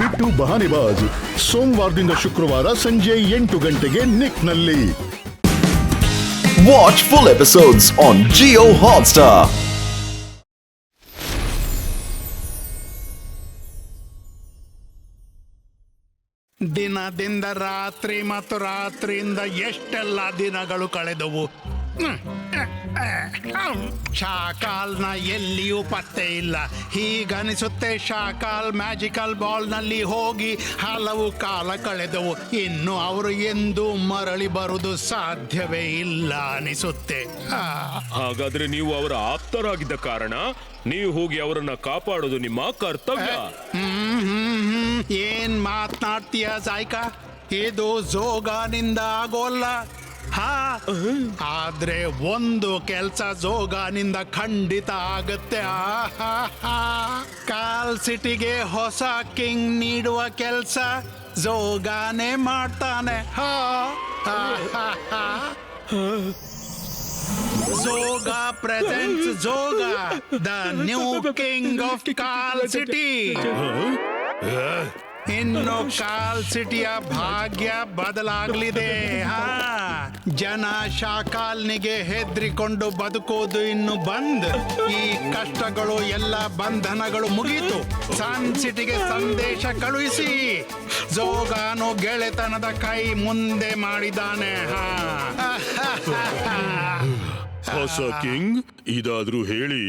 ಬಿಟ್ಟು ಬಹಾನಿಬಾಜ್ ಸೋಮವಾರದಿಂದ ಶುಕ್ರವಾರ ಸಂಜೆ 8 ಗಂಟೆಗೆ ನಿಕ್ನಲ್ಲಿ. Watch full episodes on Jio Hotstar. ದಿನದಿಂದ ರಾತ್ರಿ ಮತ್ತು ರಾತ್ರಿಯಿಂದ ಎಷ್ಟೆಲ್ಲ ದಿನಗಳು ಕಳೆದವು. ಶಾಕಾಲ್ನ ಎಲ್ಲಿಯೂ ಪತ್ತೆ ಇಲ್ಲ. ಹೀಗನಿಸುತ್ತೆ ಶಾಕಾಲ್ ಮ್ಯಾಜಿಕಲ್ ಬಾಲ್ನಲ್ಲಿ ಹೋಗಿ ಹಲವು ಕಾಲ ಕಳೆದವು. ಇನ್ನು ಅವರು ಎಂದೂ ಮರಳಿ ಬರುವುದು ಸಾಧ್ಯವೇ ಇಲ್ಲ ಅನಿಸುತ್ತೆ. ಹಾಗಾದ್ರೆ ನೀವು ಅವರ ಆಪ್ತರಾಗಿದ್ದ ಕಾರಣ ನೀವು ಹೋಗಿ ಅವರನ್ನ ಕಾಪಾಡೋದು ನಿಮ್ಮ ಕರ್ತವ್ಯ. ಏನ್ ಮಾತನಾಡ್ತೀಯ ಜಾಯ್ಕಾ? ಇದು ಜೋಗಾನಿಂದ ಆಗೋಲ್ಲ. ಆದ್ರೆ ಒಂದು ಕೆಲ್ಸ ಜೋಗಾನಿಂದ ಖಂಡಿತ ಆಗತ್ತೆ. ಕಾಲ್ ಸಿಟಿಗೆ ಹೊಸ ಕಿಂಗ್ ನೀಡುವ ಕೆಲ್ಸ ಜೋಗಾನೇ ಮಾಡ್ತಾನೆ. Zoga presents Zoga, the new king of Kal City. ಇನ್ನು ಕಾಲ್ ಸಿಟಿಯ ಭಾಗ್ಯ ಬದಲಾಗಲಿದೆ. ಜನ ಶಾಕಾಲ್ನಿಗೆ ಹೆದ್ರಿಕೊಂಡು ಬದುಕೋದು ಇನ್ನು ಬಂದ್. ಈ ಕಷ್ಟಗಳು ಎಲ್ಲ ಬಂಧನಗಳು ಮುಗೀತು. ಸನ್ ಸಿಟಿಗೆ ಸಂದೇಶ ಕಳುಹಿಸಿ. ಜೋಗಾನು ಗೆಳೆತನದ ಕೈ ಮುಂದೆ ಮಾಡಿದ್ದಾನೆ. ಹೊಸ ಕಿಂಗ್, ಇದಾದ್ರೂ ಹೇಳಿ,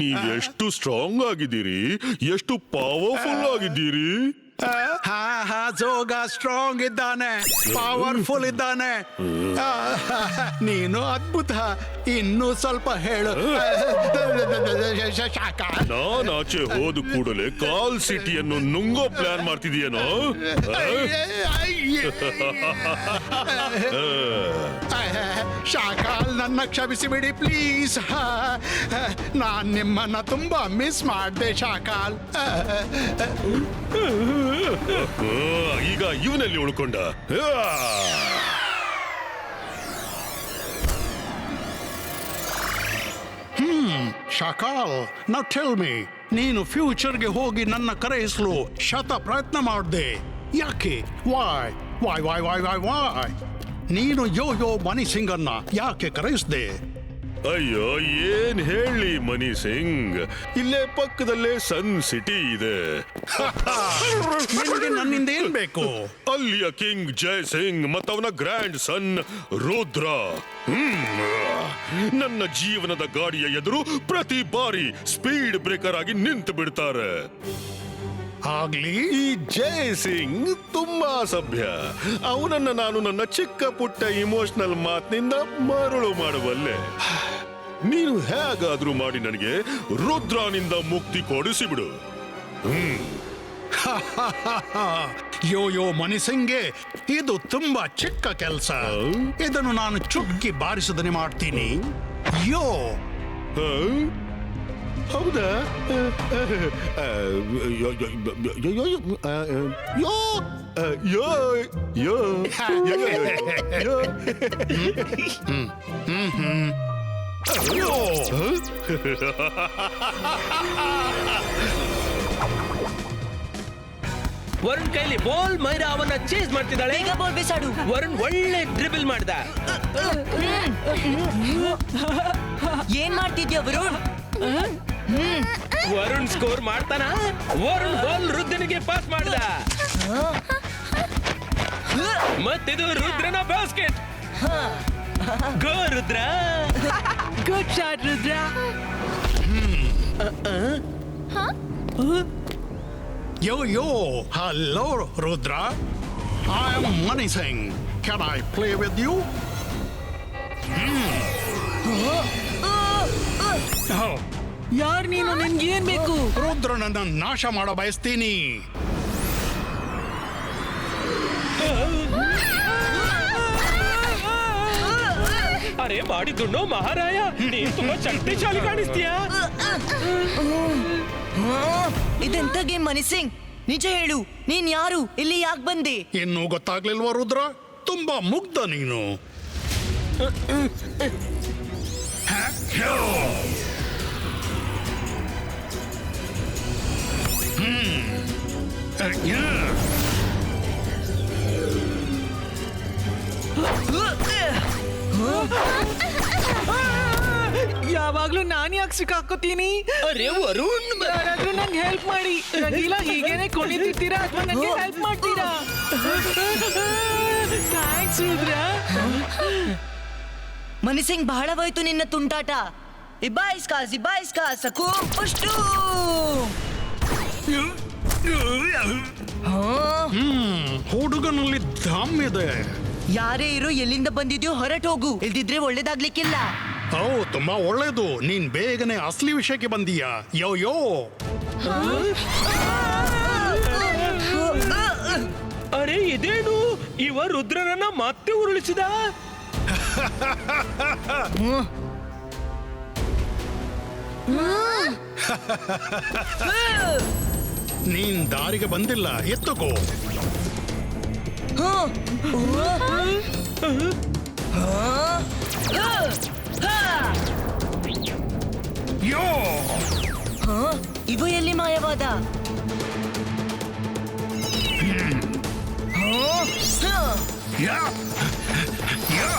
ನೀವೆಷ್ಟು ಸ್ಟ್ರಾಂಗ್ ಆಗಿದ್ದೀರಿ, ಎಷ್ಟು ಪವರ್ಫುಲ್ ಆಗಿದ್ದೀರಿ? ಜೋಗ ಸ್ಟ್ರಾಂಗ್ ಇದ್ದಾನೆ, ಪವರ್ಫುಲ್ ಇದ್ದಾನೆ. ನೀನು ಅದ್ಭುತ. ಇನ್ನು ಸ್ವಲ್ಪ ಹೇಳು. ನಾನ್ ಆಚೆ ಹೋದ ಕೂಡಲೇ ಕಾಲ್ ಸಿಟಿಯನ್ನು ನುಂಗೋ ಪ್ಲಾನ್ ಮಾಡ್ತಿದೀಯನೋ? ಶಾಕಾಲ್, ನನ್ನ ಕ್ಷಮಿಸಿಬಿಡಿ ಪ್ಲೀಸ್. ನಾನ್ ನಿಮ್ಮನ್ನ ತುಂಬಾ ಮಿಸ್ ಮಾಡ್ದೆ ಶಾಕಾಲ್. ಈಗ ಇವನಲ್ಲಿ ಉಳ್ಕೊಂಡ. ಶಾಕಾಲ್, ನೌ ಟೆಲ್ ಮೀ, ನೀನು ಫ್ಯೂಚರ್ಗೆ ಹೋಗಿ ನನ್ನ ಕರೆಯಿಸಲು ಶತ ಪ್ರಯತ್ನ ಮಾಡಿದೆ. ಯಾಕೆ? Y Y Y Y Y Y ನೀನು ಯೋ ಮನಿ ಸಿಂಗನ್ನ ಯಾಕೆ ಕರೆಯಿಸ್ದೆ? ಅಯ್ಯೋ, ಏನ್ ಹೇಳಿ ಮನಿ ಸಿಂಗ್, ಇಲ್ಲೇ ಪಕ್ಕದಲ್ಲೇ ಸನ್ ಸಿಟಿ ಇದೆ. ನಿನಗೆ ನನ್ನಿಂದ ಏನ್ ಬೇಕು? ಅಲ್ಲಿಯ ಕಿಂಗ್ ಜೈ ಸಿಂಗ್ ಮತ್ತವನ ಗ್ರ್ಯಾಂಡ್ ಸನ್ ರುದ್ರ ನನ್ನ ಜೀವನದ ಗಾಡಿಯ ಎದುರು ಪ್ರತಿ ಬಾರಿ ಸ್ಪೀಡ್ ಬ್ರೇಕರ್ ಆಗಿ ನಿಂತು ಬಿಡ್ತಾರೆ. ಆಗ್ಲಿ. ಈ ಜೈ ಸಿಂಗ್ ತುಂಬಾ ಸಭ್ಯ. ಅವನನ್ನ ನಾನು ನನ್ನ ಚಿಕ್ಕ ಪುಟ್ಟ ಇಮೋಷನಲ್ ಮಾತಿನಿಂದ ಮರಳು ಮಾಡಬಲ್ಲೆ. ನೀನು ಹೇಗಾದ್ರೂ ಮಾಡಿ ನನಗೆ ರುದ್ರನಿಂದ ಮುಕ್ತಿ ಕೊಡಿಸಿಬಿಡು. ಯೋ ಮನಿಸಿಂಗೆ, ಇದು ತುಂಬಾ ಚಿಕ್ಕ ಕೆಲಸ. ಇದನ್ನು ನಾನು ಚುಟ್ಕಿ ಬಾರಿಸದನೆ ಮಾಡ್ತೀನಿ. ಯೋ. ಹೌದಾ? ವರುಣ್ ಕೈಲಿ ಬಾಲ್, ಮೈರಾ ಅವನ್ನ ಚೇಸ್ ಮಾಡ್ತಿದ್ದಾಳೆ. ಬಾಲ್ ಬಿಸಾಡು. ವರುಣ್ ಒಳ್ಳೆ ಡ್ರಿಬಲ್ ಮಾಡ್ದ. ಏನ್ ಮಾಡ್ತಿದ್ಯಾ ವರುಣ್? ವರುಣ್ ಸ್ಕೋರ್ ಮಾಡ್ತಾನ. ವರುಣ್ ಬಾಲ್ ರುದ್ರನಿಗೆ ಪಾಸ್ ಮಾಡ್ದ. ಮತ್ತಿದು ರುದ್ರನ basket. Go Rudra. Good shot Rudra. Yo, hello, Rudra. I am Mani Singh. Can I play with you? ಯಾರ್ ನೀನು? ನಿನ್ಗೆ ಏನ್ ಬೇಕು? ರುದ್ರನನ್ನ ನಾಶ ಮಾಡ ಬಯಸ್ತೀನಿ. ಅರೆ ಮಾಡಿದ್ದುಣ್ಣು ಮಹಾರಾಯ, ನೀನ್ ತುಂಬಾ ಶಕ್ತಿಶಾಲಿ ಕಾಣಿಸ್ತೀಯಾ. ಇದೆಂತ ಗೇಮ್ ಮನಿ ಸಿಂಗ್? ನಿಜ ಹೇಳು, ನೀನ್ ಯಾರು? ಇಲ್ಲಿ ಯಾಕೆ ಬಂದೆ? ಇನ್ನೂ ಗೊತ್ತಾಗ್ಲಿಲ್ವಾ ರುದ್ರ? ತುಂಬಾ ಮುಗ್ಧ ನೀನು. ಯಾವಾಗ್ಲೂ ನಾನ್ ಯಾಕೆ ಸಿಕ್ಕಾಕೋತೀನಿ? ಅರೆ ವರುಣ್ ಯಾರಾದ್ರೂ ನಂಗೆ ಹೆಲ್ಪ್ ಮಾಡಿ. ರಂಗೀಲ ಹೀಗೇನೆ ಕುಣಿತಿರ್ತೀರಾ ಅಥವಾ ನಂಗೆ ಹೆಲ್ಪ್ ಮಾಡ್ತೀರಾ? ಥ್ಯಾಂಕ್ಸ್ ರುದ್ರ. ಮನಿಸಿಂಗ್ ಬಹಳವಾಯ್ತು ನಿನ್ನ ತುಂಟಾಟ. ಇಬಾಯಿಸ್ಕಾ ಸಕು ಪುಷ್ಟು. ಹುಡುಗನಲ್ಲಿ ದಮ್ ಇದೆ. ಯಾರೇ ಇರೋ ಎಲ್ಲಿಂದ ಬಂದಿದ್ಯೋ ಹೊರಟು ಹೋಗು, ಇಲ್ದಿದ್ರೆ ಒಳ್ಳೇದಾಗ್ಲಿಕ್ಕಿಲ್ಲ. ಓ ತುಂಬಾ ಒಳ್ಳೇದು, ನೀನ್ ಬೇಗನೆ ಅಸಲಿ ವಿಷಯಕ್ಕೆ ಬಂದೀಯಾ. ಯೋ ಯೋ ಅರೆ ಇದೇನು, ಇವ ರುದ್ರನನ್ನ ಮತ್ತೆ ಉರುಳಿಸಿದ. ನೀನ್ ದಾರಿಗೆ ಬಂದಿಲ್ಲ, ಎತ್ತುಕೋ. ಯೋ ಇವ ಎಲ್ಲಿ ಮಾಯವಾದ? ಯಾ ಯಾ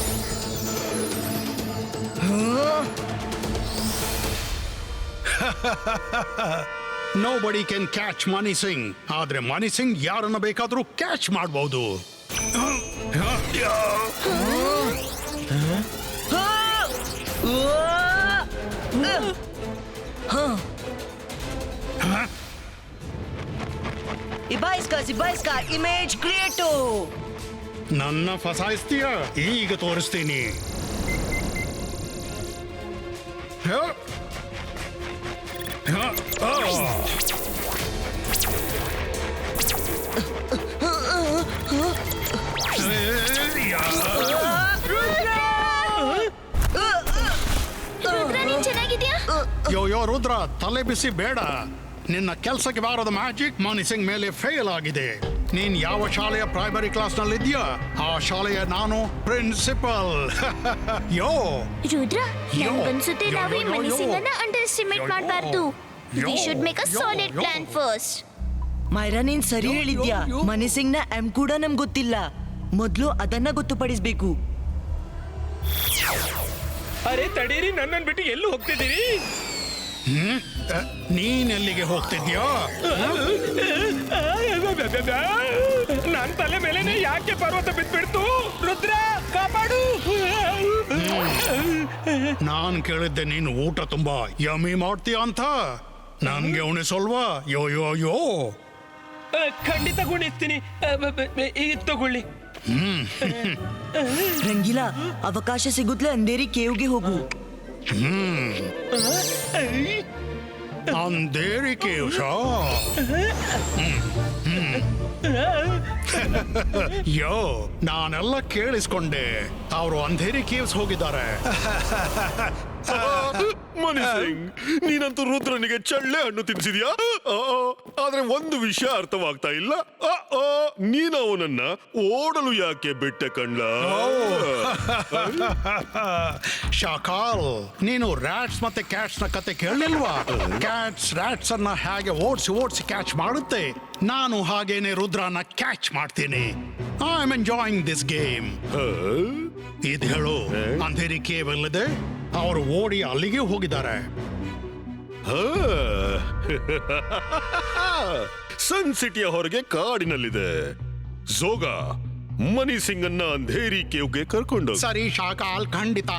Nobody can catch Mani Singh. ಆದ್ರೆ ಮನಿ ಸಿಂಗ್ ಯಾರನ್ನ ಬೇಕಾದ್ರೂ ಕ್ಯಾಚ್ ಮಾಡಬಹುದು. ಇಬಾಯಿಸ್ಕಾ ಇಮೇಜ್ ಕ್ರಿಯೇಟು. ನನ್ನ ಫಸಾಯಿಸ್ತೀಯ? ಈಗ ತೋರಿಸ್ತೀನಿ. ಯೋ ಯೋ ರುದ್ರ, ತಲೆ ಬಿಸಿ ಬೇಡ. ನಿನ್ನ ಕೆಲಸಕ್ಕೆ ಬಾರದ ಮ್ಯಾಜಿಕ್ ಮನಿ ಸಿಂಗ್ ಮೇಲೆ ಫೇಲ್ ಆಗಿದೆ. ನೀನ್ ಯಾವ ಶಾಲೆಯ ಪ್ರೈಮರಿ ಕ್ಲಾಸ್ ನಲ್ಲಿ ಇದೆಯಾ? ಆ ಶಾಲೆಯ ನಾನು ಪ್ರಿನ್ಸಿಪಲ್. ಯೋ ರುದ್ರ, ಯೋ, ನನ್ಗನ್ಸುತ್ತೆ ಯೋ, ನಾವು ಈ ಯೋ, ಮನಿ ಯೋ. ಸಿಂಗ್ ಅನ್ನ ಅಂಡರ್ ಎಸ್ಟಿಮೇಟ್ ಯೋ, ಯೋ. ಮಾಡಬಾರ್ದು. We should make a yo, solid yo. Plan first. Myra, ನೀನ್ ಸರಿ ಹೇಳಿದ್ಯಾ. ಮನಿ ಸಿಂಗ್ ನ ಎಂ ಕೂಡ ನಮ್ಗೆ ಗೊತ್ತಿಲ್ಲ. ಮೊದ್ಲು ಅದನ್ನ ಗೊತ್ತುಪಡಿಸ್ಬೇಕು. ಅರೆ ತಡೀರಿ, ನನ್ನನ್ನು ಬಿಟ್ಟು ಎಲ್ಲಿ ಹೋಗ್ತಿದ್ದೀರಿ? ನೀನ್ ಎಲ್ಲಿಗೆ ಹೋಗ್ತಿದ್ಯಾ? ನನ್ನ ತಲೆ ಮೇಲೆನೆ ಯಾಕೆ ಪರ್ವತ ಬಿದ್ಬಿಡ್ತು? ರುದ್ರ ಕಾಪಾಡು. ನಾನ್ ಕೇಳಿದ್ದೆ ನೀನು ಊಟ ತುಂಬಾ ಯಮಿ ಮಾಡ್ತೀಯ ಅಂತ. ನನ್ಗೆ ಉಣಿಸಲ್ವಾ? ಯೋ ಯೋ ಯೋ. ಖಂಡಿತ ಗುಣಿಸ್ತೀನಿ. ಈಗ ತಗೊಳ್ಳಿ. ರಂಗೀಲಾ, ಅವಕಾಶ ಸಿಗುತ್ತಲೇ ಅಂಧೇರಿ ಕೇವ್ಗೆ ಹೋಗು. ಅಂಧೇರಿ ಕೇವ್ಸ? ಯೋ, ನಾನೆಲ್ಲ ಕೇಳಿಸ್ಕೊಂಡೆ. ಅವರು ಅಂಧೇರಿ ಕೇವ್ಸ್ ಹೋಗಿದ್ದಾರೆ. ಮನಿ ಸಿಂಗ್, ನೀನಂತೂ ರುದ್ರನಿಗೆ ಚಳ್ಳೆ ಹಣ್ಣು ತಿನ್ಸಿದ್ಯಾ. ಆದ್ರೆ ಒಂದು ವಿಷಯ ಅರ್ಥವಾಗ್ತಾ ಇಲ್ಲ. ನೀನು ಅವನನ್ನ ಓಡಲು ಯಾಕೆ ಬಿಟ್ಟೆ ಕಣ್ಲ? ಶಾಕಾಲ್, ನೀನು ರ್ಯಾಟ್ಸ್ ಮತ್ತೆ ಕ್ಯಾಟ್ಸ್ ನ ಕತೆ ಕೇಳಲಿಲ್ವಾ? ಕ್ಯಾಟ್ಸ್ ರ್ಯಾಟ್ಸ್ ಅನ್ನ ಹೇಗೆ ಓಡಿಸಿ ಕ್ಯಾಚ್ ಮಾಡುತ್ತೆ, ನಾನು ಹಾಗೇನೆ ರುದ್ರನ ಕ್ಯಾಚ್ ಮಾಡ್ತೀನಿ. I am enjoying this game. ಇದು ಹೇಳು, ಅಂಧೇರಿ ಕೇವ್ ಅಲ್ಲದೆ ಅವರು ಓಡಿ ಅಲ್ಲಿಗೆ ಹೋಗಿದ್ದಾರೆ. ಸನ್ ಸಿಟಿಯ ಹೊರಗೆ ಕಾಡಿನಲ್ಲಿದೆ. ಝೋಗ ಮನಿ ಸಿಂಗ್ ಅನ್ನ ಅಂಧೇರಿ ಕೇವ್ಗೆ ಕರ್ಕೊಂಡು ಸರಿ ಶಾಕಾಲ್, ಖಂಡಿತ.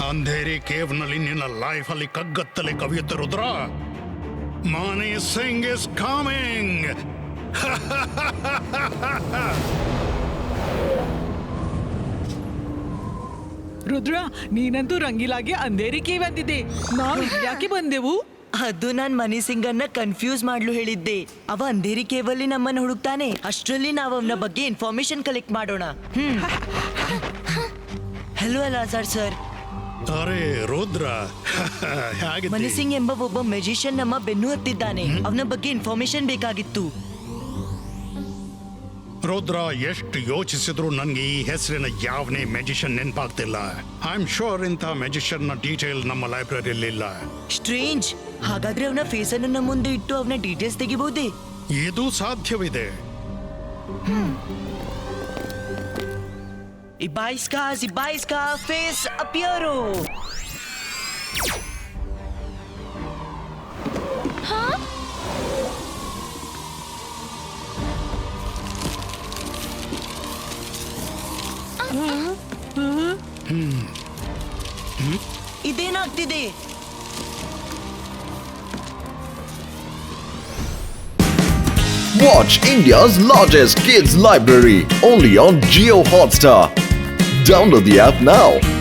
ಅಂಧೇರಿ ಕೇವ್ ನಲ್ಲಿ ನಿನ್ನ ಲೈಫ್ ಅಲ್ಲಿ ಕಗ್ಗತ್ತಲೆ ಕವಿಯುತ್ತೆ ರುದ್ರ. Mani Singh is coming. ರುದ್ರ, ನೀನಂತೂ ರಂಗೀಲಾಗೆ ಅಂಧೇರಿ ಕೇವ್ ಅಂದಿದ್ದೆ. ನಾವು ಯಾಕೆ ಬಂದೆವು? ಅದು ನಾನ್ ಮನಿ ಸಿಂಗ್ ಅನ್ನ ಕನ್ಫ್ಯೂಸ್ ಮಾಡ್ಲು ಹೇಳಿದ್ದೆ. ಅವ ಅಂಧೇರಿ ಕೇವಲ್ಲಿ ನಮ್ಮನ್ನ ಹುಡುಕ್ತಾನೆ. ಅಷ್ಟ್ರಲ್ಲಿ ನಾವು ಅವನ ಬಗ್ಗೆ ಇನ್ಫಾರ್ಮೇಶನ್ ಕಲೆಕ್ಟ್ ಮಾಡೋಣ. ಹಲೋ ಅಲಾಜಾರ್ ಸರ್. ಅರೆ ರುದ್ರ, ಮನಿ ಸಿಂಗ್ ಎಂಬ ಒಬ್ಬ ಮೆಜಿಷಿಯನ್ ನಮ್ಮ ಬೆನ್ನು ಹತ್ತಿದ್ದಾನೆ. ಅವನ ಬಗ್ಗೆ ಇನ್ಫಾರ್ಮೇಶನ್ ಬೇಕಾಗಿತ್ತು. ರುದ್ರ, ಎಷ್ಟು ಯೋಚಿಸಿದ್ರು ನನ್ಗೆ ಈ ಹೆಸರಿನ ಯಾವನೇ ಮೆಜಿಷಿಯನ್ ನೆನಪಾಗ್ತಿಲ್ಲ. ಐ ಆಮ್ ಶೋರ್ ಇಂಥ ಮೆಜಿಷಿಯನ್ ನ ಡೀಟೇಲ್ ನಮ್ಮ ಲೈಬ್ರರಿಯಲ್ಲಿ ಇಲ್ಲ. ಸ್ಟ್ರೇಂಜ್, ಹಾಗಾದ್ರೆ ಅವನ ಫೇಸ್ ಅನ್ನು ನಮ್ಮ ಮುಂದೆ ಇಟ್ಟು ಅವನ ಡೀಟೇಲ್ಸ್ ತೆಗಿಬಹುದೇ? ಇದು ಸಾಧ್ಯವಿದೆ. Ibaiska, face appearo. ಇದೇನಾಗ್ತಿದೆ? Watch India's largest kids library only on Jio Hotstar. Download the app now.